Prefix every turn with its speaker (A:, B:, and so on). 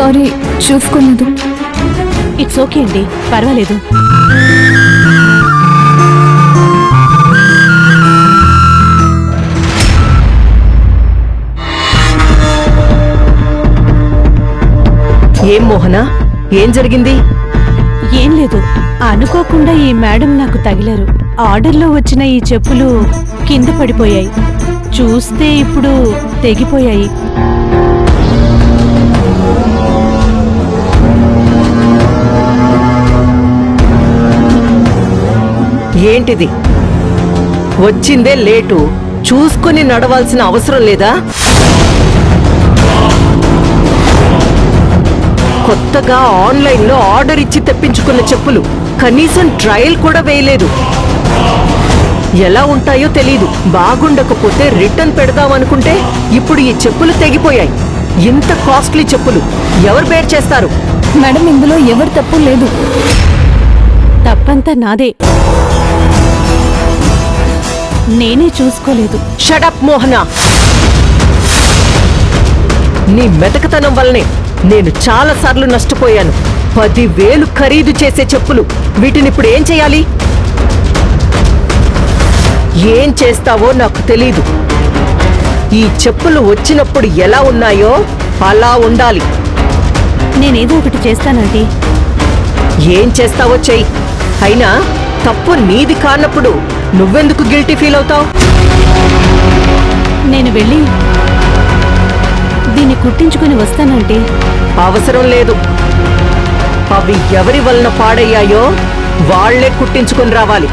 A: Sorry, చూసుకోలేదు.
B: It's okay అండి, పర్వాలేదు.
C: ఏం మోహన, ఏం జరిగింది?
B: ఏం లేదు, అనుకోకుండా ఈ మేడం నాకు తగిలారు. ఆర్డర్లో వచ్చిన ఈ చెప్పులు కింద పడిపోయాయి. చూస్తే ఇప్పుడు తెగిపోయాయి.
C: ఏంటిది? వచ్చిందే లేటు, చూసుకుని నడవాల్సిన అవసరం లేదా? కొత్తగా ఆన్లైన్లో ఆర్డర్ ఇచ్చి తెప్పించుకున్న చెప్పులు కనీసం ట్రయల్ కూడా వేయలేదు. ఎలా ఉంటాయో తెలీదు. బాగుండకపోతే రిటర్న్ పెడదామనుకుంటే ఇప్పుడు ఈ చెప్పులు తెగిపోయాయి. ఇంత కాస్ట్లీ చెప్పులు ఎవరు బేర్ చేస్తారు?
A: మేడం, ఇందులో ఎవరి తప్పు లేదు.
B: తప్పంతా నాదే, నేనే చూసుకోలేదు.
C: షడప్ మోహన, నీ మెతకతనం వల్లనే నేను చాలా సార్లు నష్టపోయాను. 10,000 ఖరీదు చేసే చెప్పులు, వీటినిప్పుడు ఏం చేయాలి? ఏం చేస్తావో నాకు తెలీదు. ఈ చెప్పులు వచ్చినప్పుడు ఎలా ఉన్నాయో అలా ఉండాలి.
B: నేనేదో ఒకటి చేస్తానండి.
C: ఏం చేస్తావో చెయ్యి. అయినా తప్పు నీది కానప్పుడు నువ్వెందుకు గిల్టీ ఫీల్ అవుతావు?
B: నేను వెళ్ళి దీన్ని కుట్టించుకుని వస్తానంటే.
C: అవసరం లేదు. అవి ఎవరి వలన పాడయ్యాయో వాళ్లే కుట్టించుకుని రావాలి.